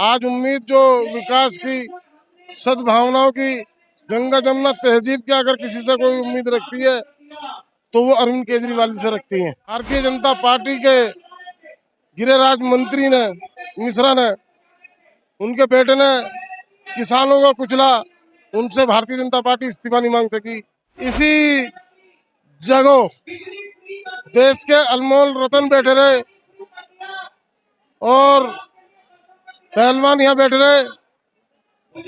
आज उम्मीद जो विकास की, सद्भावनाओं की, गंगा जमुना तहजीब की अगर किसी से कोई उम्मीद रखती है तो वो अरविंद केजरीवाल से रखती है। भारतीय जनता पार्टी के गृह राज्य मंत्री ने, मिश्रा ने, उनके बेटे ने किसानों को कुचला, उनसे भारतीय जनता पार्टी इस्तीफा नहीं मांग सकी। इसी जगह देश के अनमोल रतन बैठे रहे और पहलवान यहाँ बैठे रहे,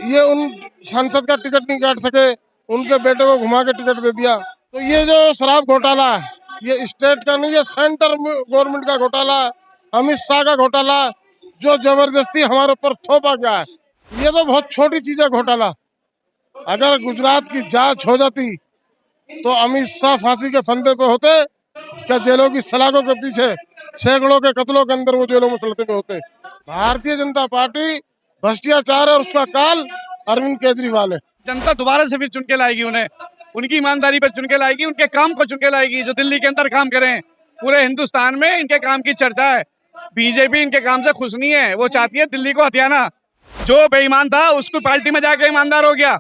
ये उन सांसद का टिकट नहीं काट सके, उनके बेटे को घुमा के टिकट दे दिया। तो ये जो शराब घोटाला है, ये स्टेट का नहीं, ये सेंटर गवर्नमेंट का घोटाला, अमित शाह का घोटाला, जो जबरदस्ती हमारे ऊपर थोपा गया है। ये तो बहुत छोटी चीज है घोटाला। अगर गुजरात की जांच हो जाती तो अमित शाह फांसी के फंदे पे होते, क्या जेलों की सलाखों के पीछे सैकड़ों के कत्लों के अंदर वो जेलों में सलते पे होते। भारतीय जनता पार्टी भ्रष्टाचार और उसका काल अरविंद केजरीवाल है। जनता दोबारा से फिर चुन के लाएगी उन्हें, उनकी ईमानदारी पर चुन के लाएगी, उनके काम को चुन के लाएगी। जो दिल्ली के अंदर काम करें, पूरे हिंदुस्तान में इनके काम की चर्चा है। बीजेपी इनके काम से खुश नहीं है, वो चाहती है दिल्ली को हथियाना। जो बेईमान था उसको पार्टी में जाके ईमानदार हो गया,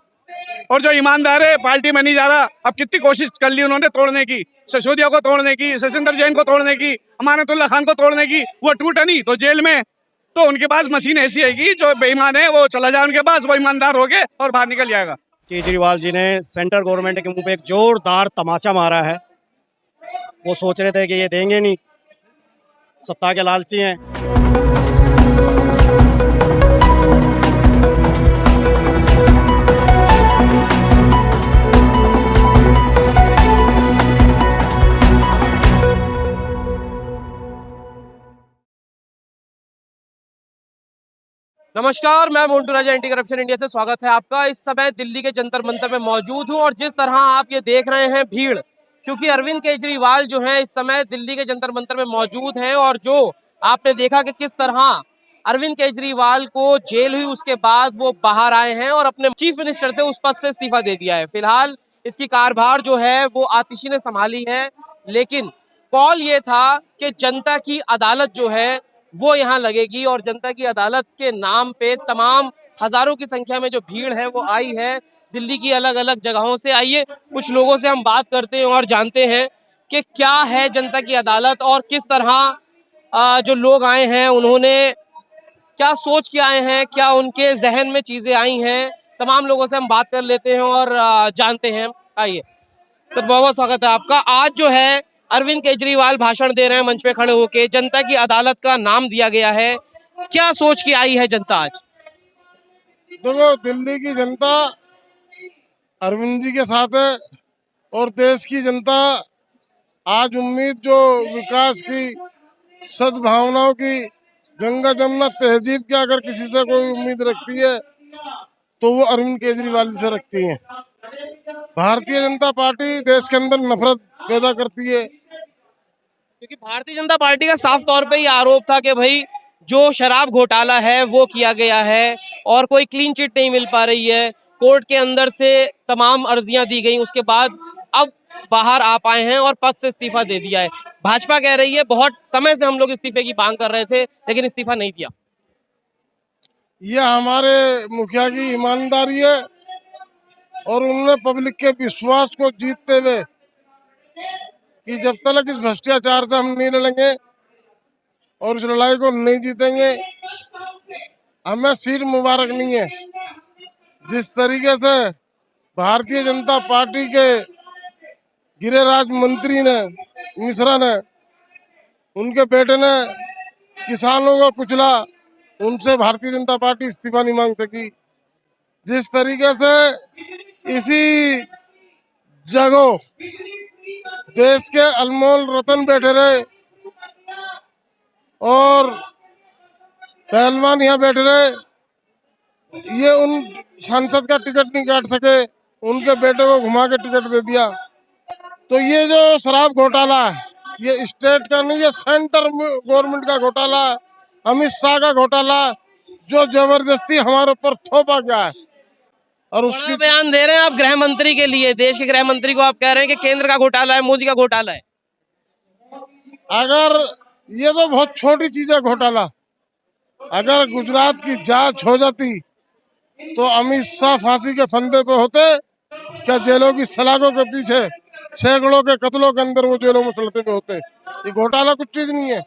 और जो ईमानदार है पार्टी में नहीं जा रहा। अब कितनी कोशिश कर ली उन्होंने तोड़ने की, सिसोदिया को तोड़ने की, शशिंदर जैन को तोड़ने की, अमानतुल्लाह खान को तोड़ने की, वो टूटा नहीं तो जेल में। तो उनके पास मशीन ऐसी है कि जो बेईमान है वो चला जाए उनके पास, वो ईमानदार हो गए और बाहर निकल जाएगा। केजरीवाल जी ने सेंट्रल गवर्नमेंट के मुंह पे एक जोरदार तमाचा मारा है। वो सोच रहे थे कि ये देंगे नहीं, सत्ता के लालची हैं। नमस्कार, मैं मोन्टू राजा, एंटी करप्शन इंडिया से स्वागत है आपका। इस समय दिल्ली के जंतर मंतर में मौजूद हूं और जिस तरह आप ये देख रहे हैं भीड़, क्योंकि अरविंद केजरीवाल जो है इस समय दिल्ली के जंतर मंतर में मौजूद हैं। और जो आपने देखा कि किस तरह अरविंद केजरीवाल को जेल हुई, उसके बाद वो बाहर आए हैं और अपने चीफ मिनिस्टर थे उस पद से इस्तीफा दे दिया है। फिलहाल इसकी कारभार जो है वो आतिशी ने संभाली है, लेकिन कॉल ये था कि जनता की अदालत जो है वो यहाँ लगेगी और जनता की अदालत के नाम पे तमाम हजारों की संख्या में जो भीड़ है वो आई है। दिल्ली की अलग अलग जगहों से आइए, कुछ लोगों से हम बात करते हैं और जानते हैं कि क्या है जनता की अदालत और किस तरह जो लोग आए हैं उन्होंने क्या सोच के आए हैं, क्या उनके जहन में चीजें आई हैं। तमाम लोगों से हम बात कर लेते हैं और जानते हैं। आइए सर, बहुत बहुत स्वागत है आपका। आज जो है अरविंद केजरीवाल भाषण दे रहे हैं मंच पे खड़े होके, जनता की अदालत का नाम दिया गया है। क्या सोच के आई है जनता आज? देखो, दिल्ली की जनता अरविंद जी के साथ है और देश की जनता आज उम्मीद जो विकास की, सद्भावनाओं की, गंगा जमुना तहजीब की अगर किसी से कोई उम्मीद रखती है तो वो अरविंद केजरीवाल से रखती है। भारतीय जनता पार्टी देश के अंदर नफरत पैदा करती है, क्योंकि भारतीय जनता पार्टी का साफ तौर पे ये आरोप था कि भाई जो शराब घोटाला है वो किया गया है और कोई क्लीन चिट नहीं मिल पा रही है। कोर्ट के अंदर से तमाम अर्जियां दी गई, उसके बाद अब बाहर आ पाए हैं और पद से इस्तीफा दे दिया है। भाजपा कह रही है बहुत समय से हम लोग इस्तीफे की मांग कर रहे थे लेकिन इस्तीफा नहीं दिया। ये हमारे मुखिया की ईमानदारी है और उन्होंने पब्लिक के विश्वास को जीतते हुए कि जब तक इस भ्रष्टाचार से हम नहीं लड़ेंगे और इस लड़ाई को नहीं जीतेंगे, हमें सीट मुबारक नहीं है। जिस तरीके से भारतीय जनता पार्टी के गृह राज्य मंत्री ने, मिश्रा ने, उनके बेटे ने किसानों को कुचला, उनसे भारतीय जनता पार्टी इस्तीफा नहीं मांग सकी। जिस तरीके से इसी जगह देश के अनमोल रतन बैठे रहे और पहलवान यहाँ बैठे रहे, ये उन सांसद का टिकट नहीं काट सके, उनके बेटे को घुमा के टिकट दे दिया। तो ये जो शराब घोटाला है, ये स्टेट का नहीं, ये सेंटर गवर्नमेंट का घोटाला, अमित शाह का घोटाला, जो जबरदस्ती हमारे ऊपर थोपा गया है। और उसकी बयान दे रहे हैं आप गृह मंत्री के लिए, देश के गृह मंत्री को आप कह रहे हैं कि केंद्र का घोटाला है, मोदी का घोटाला है। अगर ये तो बहुत छोटी चीज है घोटाला। अगर गुजरात की जांच हो जाती तो अमित शाह फांसी के फंदे पे होते, क्या जेलों की सलाखों के पीछे सैकड़ों के कत्लों के अंदर वो जेलों में सलते पे होते। ये घोटाला कुछ चीज नहीं है।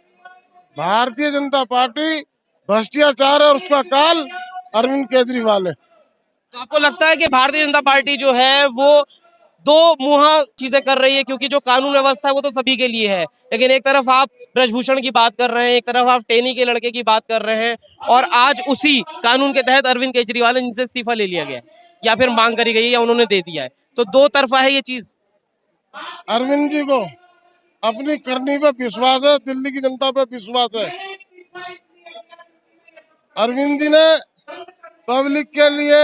भारतीय जनता पार्टी भ्रष्टाचार है और उसका काल अरविंद केजरीवाल है। तो आपको लगता है कि भारतीय जनता पार्टी जो है वो दो मुहा चीजें कर रही है, क्योंकि जो कानून व्यवस्था है वो तो सभी के लिए है, लेकिन एक तरफ आप ब्रजभूषण की बात कर रहे हैं, एक तरफ आप टेनी के लड़के की बात कर रहे हैं, और आज उसी कानून के तहत अरविंद केजरीवाल ने जिनसे इस्तीफा ले लिया गया है या फिर मांग करी गई है या उन्होंने दे दिया है, तो दो तरफा है ये चीज। अरविंद जी को अपनी करनी पे विश्वास है, दिल्ली की जनता पे विश्वास है। अरविंद जी ने पब्लिक के लिए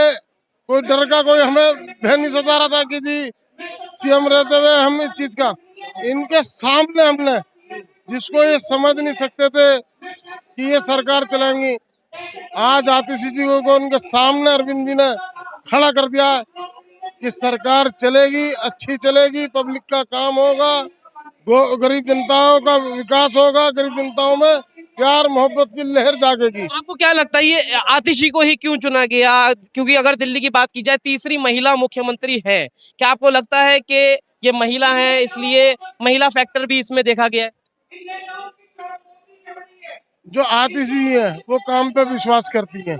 कोई डर का कोई हमें भय नहीं सता रहा था कि जी सीएम रहते हुए हम इस चीज का, इनके सामने हमने जिसको ये समझ नहीं सकते थे कि ये सरकार चलाएंगी, आज आतिशी जी को उनके सामने अरविंद जी ने खड़ा कर दिया कि सरकार चलेगी, अच्छी चलेगी, पब्लिक का काम होगा, गरीब जनताओं का विकास होगा, गरीब जनताओं में प्यार मोहब्बत की लहर जागेगी। आपको क्या लगता है ये आतिशी को ही क्यों चुना गया, क्योंकि अगर दिल्ली की बात की जाए तीसरी महिला मुख्यमंत्री है, क्या आपको लगता है कि ये महिला है इसलिए महिला फैक्टर भी इसमें देखा गया है? जो आतिशी है वो काम पे विश्वास करती हैं।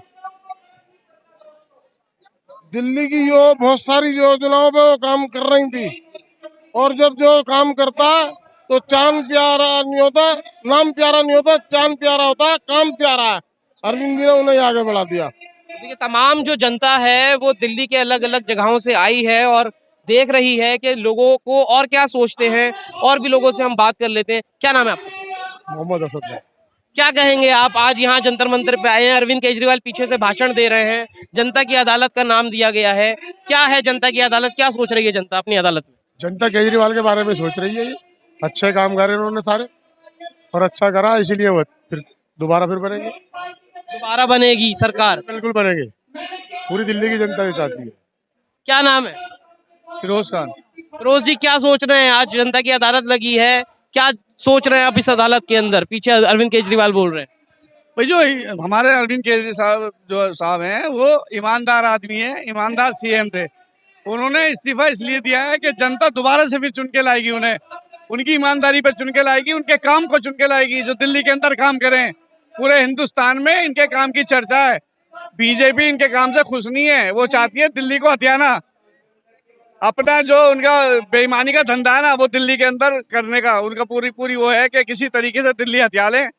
दिल्ली की जो बहुत सारी योजनाओं पे वो काम कर रही थी, और जब जो काम करता तो चांद प्यारा नहीं होता, नाम प्यारा नहीं होता, चांद प्यारा होता, काम प्यारा है। अरविंद जी ने उन्हें आगे बढ़ा दिया। देखिए तमाम जो जनता है वो दिल्ली के अलग अलग जगहों से आई है और देख रही है कि लोगों को और क्या सोचते हैं, और भी लोगों से हम बात कर लेते हैं। क्या नाम है आपका? मोहम्मद असद। क्या कहेंगे आप, आज यहाँ जंतर मंतर पे आए हैं, अरविंद केजरीवाल पीछे से भाषण दे रहे हैं, जनता की अदालत का नाम दिया गया है, क्या है जनता की अदालत, क्या सोच रही है जनता अपनी अदालत में? जनता केजरीवाल के बारे में सोच रही है, ये अच्छे काम करे उन्होंने सारे, और अच्छा करा, इसीलिए वो फिर दोबारा फिर बनेंगे। दोबारा बनेगी सरकार? बिल्कुल बनेंगे, पूरी दिल्ली की जनता ये चाहती है। क्या नाम है? फिरोज खान। रोज जी क्या सोच रहे हैं, आज जनता की अदालत लगी है, क्या सोच रहे हैं आप इस अदालत के अंदर? पीछे अरविंद केजरीवाल बोल रहे हैं। भाई जो हमारे अरविंद केजरीवाल साहब हैं वो ईमानदार आदमी है, ईमानदार सीएम थे। उन्होंने इस्तीफा इसलिए दिया है कि जनता दोबारा से फिर चुन के लाएगी उन्हें, उनकी ईमानदारी पर चुन के लाएगी, उनके काम को चुन के लाएगी, जो दिल्ली के अंदर काम करें। पूरे हिंदुस्तान में इनके काम की चर्चा है। बीजेपी इनके काम से खुश नहीं है, वो चाहती है दिल्ली को हथियाना, अपना जो उनका बेईमानी का धंधा है ना वो दिल्ली के अंदर करने का उनका पूरी वो है कि किसी तरीके से दिल्ली हथिया लें।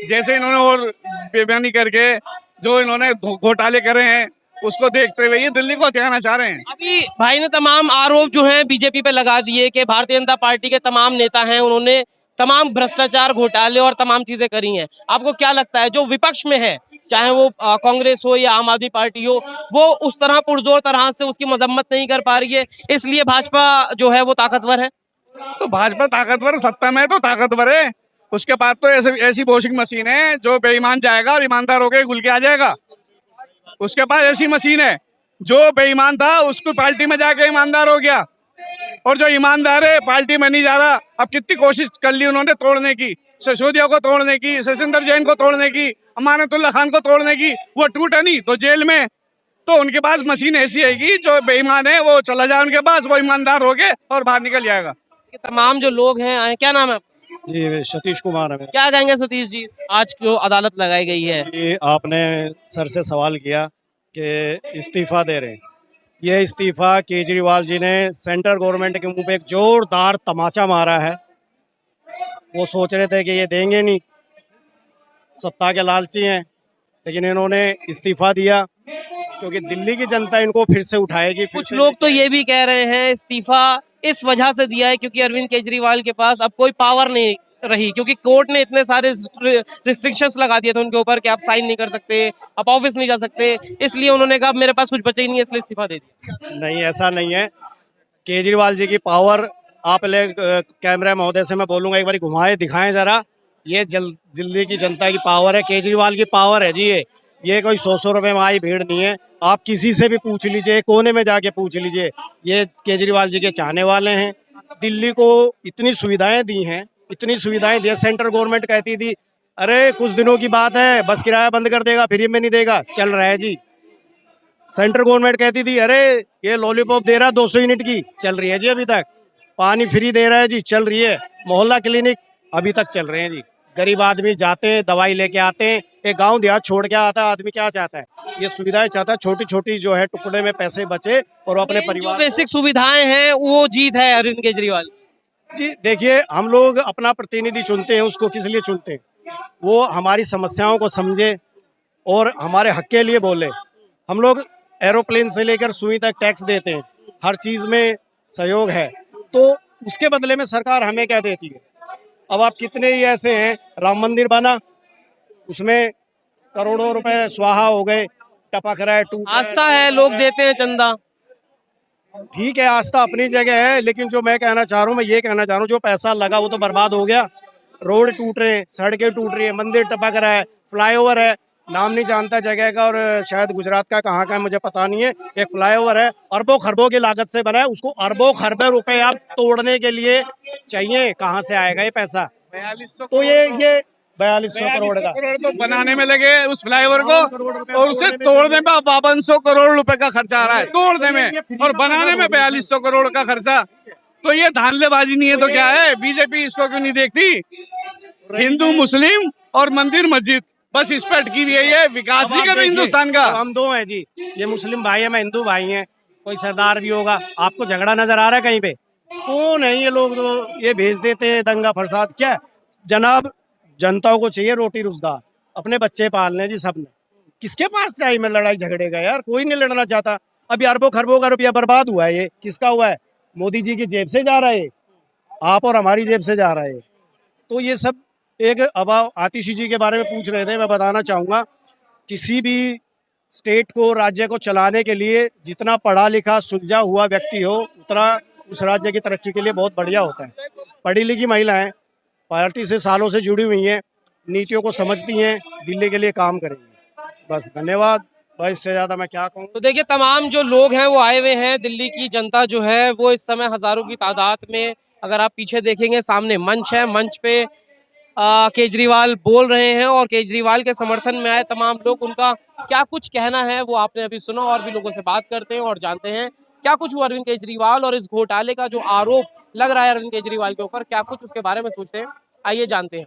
जैसे इन्होंने और बेईमानी करके जो इन्होंने घोटाले करे हैं उसको देखते हुए ये दिल्ली को हथियाना चाह रहे हैं। अभी भाई ने तमाम आरोप जो हैं बीजेपी पे लगा दिए कि भारतीय जनता पार्टी के तमाम नेता हैं, उन्होंने तमाम भ्रष्टाचार, घोटाले और तमाम चीजें करी हैं। आपको क्या लगता है जो विपक्ष में है, चाहे वो कांग्रेस हो या आम आदमी पार्टी हो, वो उस तरह पुरजोर तरह से उसकी मजम्मत नहीं कर पा रही है, इसलिए भाजपा जो है वो ताकतवर है? तो भाजपा ताकतवर, सत्ता में तो ताकतवर है, उसके बाद तो ऐसी वॉशिंग मशीन है जो बेईमान जाएगा और ईमानदार होकर घुल के आ जाएगा। उसके पास ऐसी मशीन है जो बेईमान था उसको पार्टी में जाके ईमानदार हो गया, और जो ईमानदार है पार्टी में नहीं जा रहा। अब कितनी कोशिश कर ली उन्होंने तोड़ने की, सिसोदिया को तोड़ने की, शशिंदर जैन को तोड़ने की, अमानतुल्लाह खान को तोड़ने की, वो टूटा नहीं तो जेल में। तो उनके पास मशीन ऐसी है जो बेईमान है वो चला जाए उनके पास, वो ईमानदार हो गए और बाहर निकल जाएगा। ये तमाम जो लोग हैं आए, क्या नाम है आपका? जी सतीश कुमार है। क्या कहेंगे सतीश जी, आज जो अदालत लगाई गई है? ये आपने सर से सवाल किया कि इस्तीफा दे रहे हैं, ये इस्तीफा केजरीवाल जी ने सेंट्रल गवर्नमेंट के मुंह पे एक जोरदार तमाचा मारा है। वो सोच रहे थे कि ये देंगे नहीं, सत्ता के लालची हैं, लेकिन इन्होंने इस्तीफा दिया क्योंकि दिल्ली की जनता इनको फिर से उठाएगी। कुछ लोग तो ये भी कह रहे हैं इस्तीफा इस वजह से दिया है क्योंकि अरविंद केजरीवाल के पास अब कोई पावर नहीं रही, क्योंकि कोर्ट ने इतने सारे रिस्ट्रिक्शंस लगा दिए थे उनके ऊपर कि आप साइन नहीं कर सकते, आप ऑफिस नहीं जा सकते, इसलिए उन्होंने कहा मेरे पास कुछ बचा ही नहीं है, इसलिए इस्तीफा दे दिया। नहीं, ऐसा नहीं है। केजरीवाल जी की पावर, आप कैमरा महोदय से मैं बोलूँगा एक बार घुमाए दिखाएं जरा, ये दिल्ली की जनता की पावर है, केजरीवाल की पावर है जी। ये कोई 100 रुपए में आई भीड़ नहीं है। आप किसी से भी पूछ लीजिए, कोने में जाके पूछ लीजिए, ये केजरीवाल जी के चाहने वाले हैं। दिल्ली को इतनी सुविधाएं दी हैं, इतनी सुविधाएं दी। सेंट्रल गवर्नमेंट कहती थी अरे कुछ दिनों की बात है, बस किराया बंद कर देगा, फ्री में नहीं देगा, चल रहा है जी। सेंट्रल गवर्नमेंट कहती थी अरे ये लॉलीपॉप दे रहा है 200 यूनिट की, चल रही है जी अभी तक। पानी फ्री दे रहा है जी, चल रही है। मोहल्ला क्लिनिक अभी तक चल रहे हैं जी। गरीब आदमी जाते हैं, दवाई लेके आते हैं। एक गांव देहात छोड़ के आता है आदमी, क्या चाहता है? ये सुविधाएं चाहता है, छोटी छोटी जो है टुकड़े में पैसे बचे और वो अपने जो परिवार बेसिक सुविधाएं हैं वो जीत है अरविंद केजरीवाल। जी देखिए, हम लोग अपना प्रतिनिधि चुनते हैं, उसको किस लिए चुनते हैं? वो हमारी समस्याओं को समझे और हमारे हक के लिए बोले। हम लोग एरोप्लेन से लेकर सुई तक टैक्स देते हैं, हर चीज़ में सहयोग है, तो उसके बदले में सरकार हमें क्या देती है? अब आप कितने ही ऐसे हैं, राम मंदिर बना, उसमें करोड़ों रुपए स्वाहा हो गए, टपक रहा है, टूट रहा है। आस्था है, लोग देते हैं चंदा। ठीक है, आस्था अपनी जगह है, लेकिन जो मैं कहना चाह रहा हूँ, मैं ये कहना चाह रहा हूँ, जो पैसा लगा वो तो बर्बाद हो गया। रोड टूट रहे हैं, सड़कें टूट रही है, मंदिर टपक रहा है, फ्लाईओवर है, नाम नहीं जानता जगह का, और शायद गुजरात का कहाँ का है मुझे पता नहीं है। एक फ्लाईओवर है, अरबों खरबों की लागत से बना है, उसको अरबों खरबों रुपए आप तोड़ने के लिए चाहिए, कहाँ से आएगा ये पैसा? 4200 तो ये 4200 करोड़ का करोड़ तो बनाने में लगे उस फ्लाईओवर को, और उसे तोड़ने में 5200 करोड़ रुपए का खर्चा आ रहा है, तोड़ने में, और बनाने में 4200 करोड़ का खर्चा। तो ये धांधलेबाजी नहीं है तो क्या है? बीजेपी इसको क्यों नहीं देखती? हिंदू मुस्लिम और मंदिर मस्जिद, बस इस पर अटकी हुई है, ये विकास नहीं कर रही हिंदुस्तान का। अब हम दो हैं जी, ये मुस्लिम भाई है, मैं हिंदू भाई है, कोई सरदार भी होगा, आपको झगड़ा नजर आ रहा है कहीं पे? कौन है ये लोग जो ये भेज देते हैं दंगा फसाद? क्या जनाब, जनता को चाहिए रोटी रोजगार, अपने बच्चे पालने जी सबने। किसके पास टाइम है लड़ाई झगड़े का यार? कोई नहीं लड़ना चाहता। अभी अरबों खरबों का रुपया बर्बाद हुआ है, ये किसका हुआ है? मोदी जी की जेब से जा रहा है, आप और हमारी जेब से जा रहा है। तो ये सब एक, अब आतिशी जी के बारे में पूछ रहे थे, मैं बताना चाहूँगा, किसी भी स्टेट को, राज्य को चलाने के लिए जितना पढ़ा लिखा सुलझा हुआ व्यक्ति हो, उतना उस राज्य की तरक्की के लिए बहुत बढ़िया होता है। पढ़ी लिखी महिलाएं पार्टी से सालों से जुड़ी हुई हैं, नीतियों को समझती हैं, दिल्ली के लिए काम करेंगी। बस धन्यवाद, बस इससे ज़्यादा मैं क्या कहूँ। तो देखिए, तमाम जो लोग हैं वो आए हुए हैं। दिल्ली की जनता जो है वो इस समय हजारों की तादाद में, अगर आप पीछे देखेंगे सामने मंच है, मंच पे केजरीवाल बोल रहे हैं और केजरीवाल के समर्थन में आए तमाम लोग, उनका क्या कुछ कहना है वो आपने अभी सुना। और भी लोगों से बात करते हैं और जानते हैं क्या कुछ हुआ अरविंद केजरीवाल और इस घोटाले का जो आरोप लग रहा है अरविंद केजरीवाल के ऊपर, क्या कुछ उसके बारे में सोचते हैं, आइए जानते हैं।